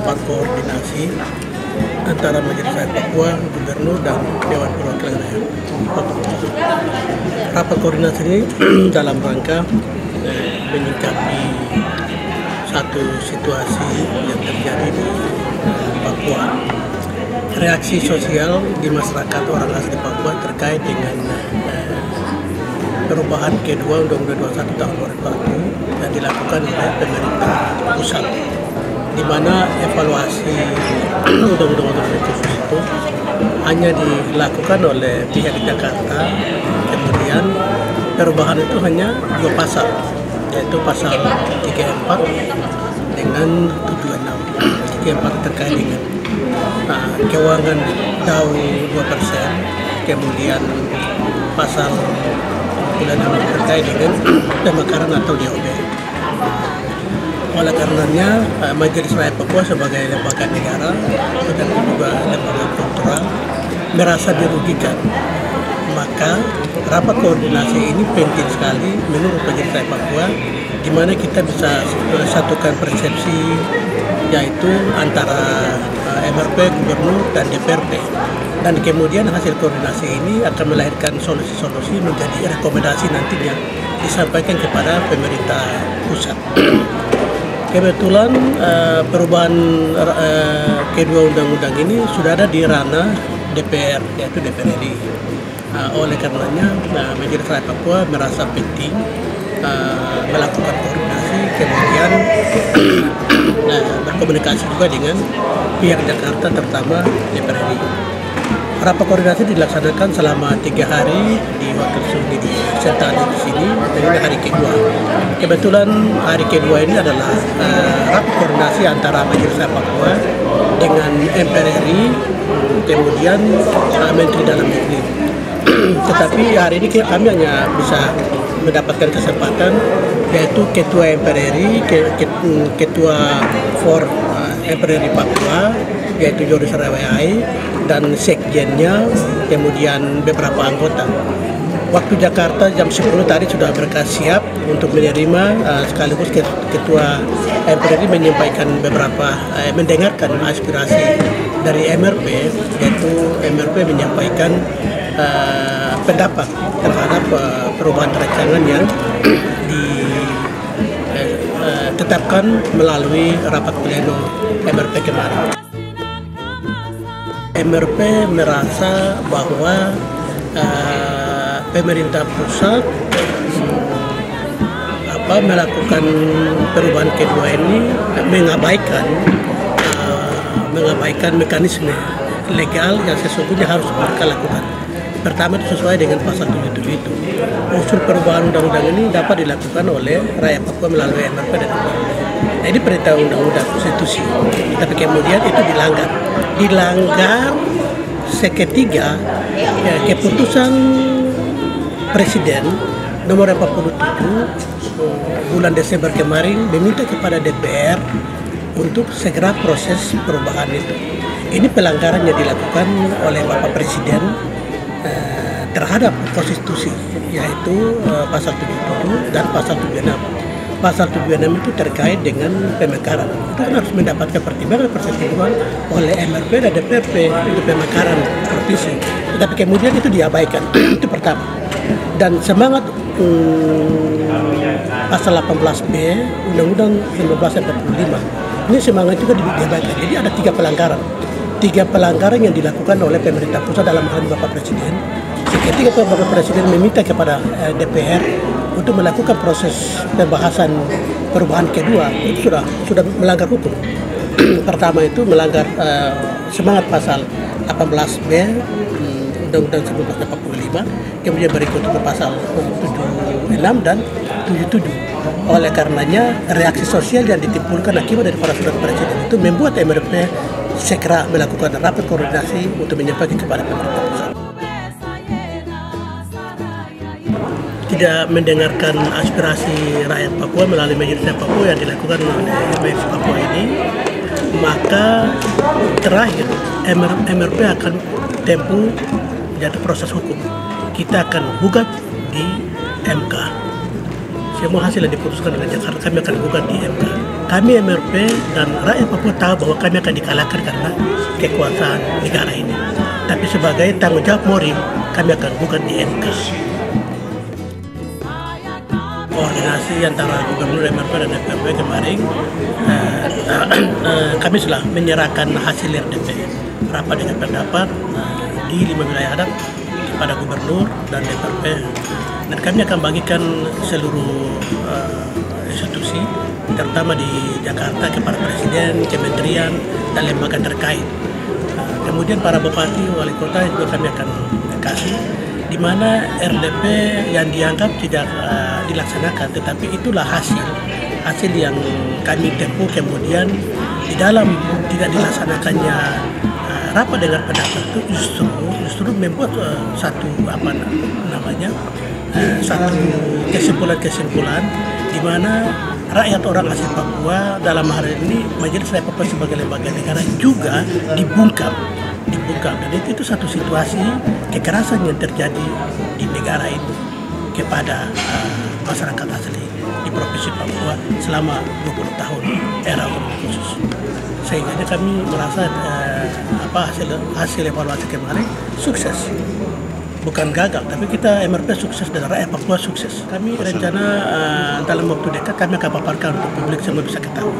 rapat koordinasi antara Majelis Rakyat Papua, Gubernur, dan Dewan Perwakilan Rakyat Papua. Rapat koordinasi ini dalam rangka menyikapi satu situasi yang terjadi di Papua. Reaksi sosial di masyarakat orang asli Papua terkait dengan perubahan kedua Undang-Undang 21 tahun 2001 yang dilakukan oleh pemerintah pusat, di mana evaluasi Undang-Undang khusus itu hanya dilakukan oleh pihak Jakarta. Kemudian perubahan itu hanya 2 pasal, yaitu pasal 34 dengan 76. 34 terkait dengan keuangan DAU 2%, kemudian pasal 76 terkait dengan pemekaran atau DOB. Oleh karenanya, Majelis Rakyat Papua sebagai lembaga negara dan juga lembaga kultural merasa dirugikan. Maka rapat koordinasi ini penting sekali menurut Majelis Rakyat Papua, di mana kita bisa satukan persepsi, yaitu antara MRP, Gubernur, dan DPRP. Dan kemudian hasil koordinasi ini akan melahirkan solusi-solusi menjadi rekomendasi nantinya disampaikan kepada pemerintah pusat. Kebetulan perubahan kedua undang-undang ini sudah ada di ranah DPR, yaitu DPR RI. Oleh karenanya Majelis Rakyat Papua merasa penting melakukan koordinasi, kemudian berkomunikasi juga dengan pihak Jakarta, terutama DPR RI. Rapat koordinasi dilaksanakan selama 3 hari di Wakil Sudi di Sentani di sini, dan ini hari kedua. Kebetulan hari kedua ini adalah rapat koordinasi antara Majelis Rakyat Papua dengan MPR RI, kemudian Menteri Dalam Negeri. Tetapi hari ini kami hanya bisa mendapatkan kesempatan, yaitu Ketua MPR RI, Ketua For MPR RI Papua, yaitu Joris Rawai, dan sekjennya, kemudian beberapa anggota. Waktu Jakarta jam 10 tadi sudah berkas siap untuk menerima, sekaligus Ketua MPR RI menyampaikan mendengarkan aspirasi dari MRP, yaitu MRP menyampaikan pendapat terhadap perubahan rancangan yang ditetapkan melalui rapat pleno MRP kemarin. MRP merasa bahwa pemerintah pusat melakukan perubahan kedua ini mengabaikan mekanisme legal yang sesungguhnya harus mereka lakukan. Pertama, itu sesuai dengan pasal 77 itu. Usul perubahan undang-undang ini dapat dilakukan oleh rakyat Papua melalui MRP dan DPR. Nah, ini perintah undang-undang konstitusi. Tapi kemudian itu dilanggar seketika keputusan Presiden nomor 47 bulan Desember kemarin meminta kepada DPR untuk segera proses perubahan itu. Ini pelanggaran yang dilakukan oleh Bapak Presiden terhadap konstitusi, yaitu pasal 77 dan pasal 76. Pasal 76 itu terkait dengan pemekaran. Itu kan harus mendapatkan persetujuan oleh MRP dan DPRP untuk pemekaran provinsi. Tetapi kemudian itu diabaikan. Itu pertama. Dan semangat pasal 18B Undang-Undang 1945 ini semangat juga diabaikan. Jadi ada 3 pelanggaran. 3 pelanggaran yang dilakukan oleh pemerintah pusat dalam hal Bapak Presiden. Ketika Bapak Presiden meminta kepada DPR untuk melakukan proses pembahasan perubahan kedua, itu sudah melanggar hukum. Pertama itu melanggar semangat pasal 18B Undang-Undang 1945, kemudian berikutnya ke pasal 76 dan 77. Oleh karenanya reaksi sosial yang ditimbulkan akibat dari para surat Presiden itu membuat MRP segera melakukan rapat koordinasi untuk menyampaikan kepada pemerintah pusat. Tidak mendengarkan aspirasi rakyat Papua melalui Majelis Rakyat Papua yang dilakukan oleh Majelis Papua ini, maka terakhir MRP akan tempuh jadi proses hukum. Kita akan gugat di MK. semua hasil yang diputuskan dengan Jakarta kami akan gugat di MK. Kami MRP dan rakyat Papua tahu bahwa kami akan dikalahkan karena kekuasaan negara ini. Tapi sebagai tanggung jawab moral, kami akan gugat di MK. Koordinasi antara Gubernur MRP dan DPRD kemarin, kami sudah menyerahkan hasil RDP rapat dengan pendapat di 5 wilayah adat kepada Gubernur dan DPRD, dan kami akan bagikan seluruh institusi, terutama di Jakarta kepada Presiden, Kementerian, dan lembaga terkait. Kemudian para bupati, wali kota juga kami akan kasih, di mana RDP yang dianggap tidak dilaksanakan, tetapi itulah hasil yang kami tempuh. Kemudian di dalam tidak dilaksanakannya rapat dengan pendapat itu justru membuat satu kesimpulan di mana rakyat orang asli Papua dalam hari ini Majelis Rakyat Papua sebagai lembaga negara juga dibungkam, dan itu satu situasi kekerasan yang terjadi di negara itu kepada masyarakat asli di Provinsi Papua selama 20 tahun era otonomi khusus. Sehingga kami merasa hasil evaluasi kemarin sukses, bukan gagal, tapi kita MRP sukses dan rakyat Papua sukses. Kami rencana dalam waktu dekat kami akan paparkan untuk publik semua bisa ketahui.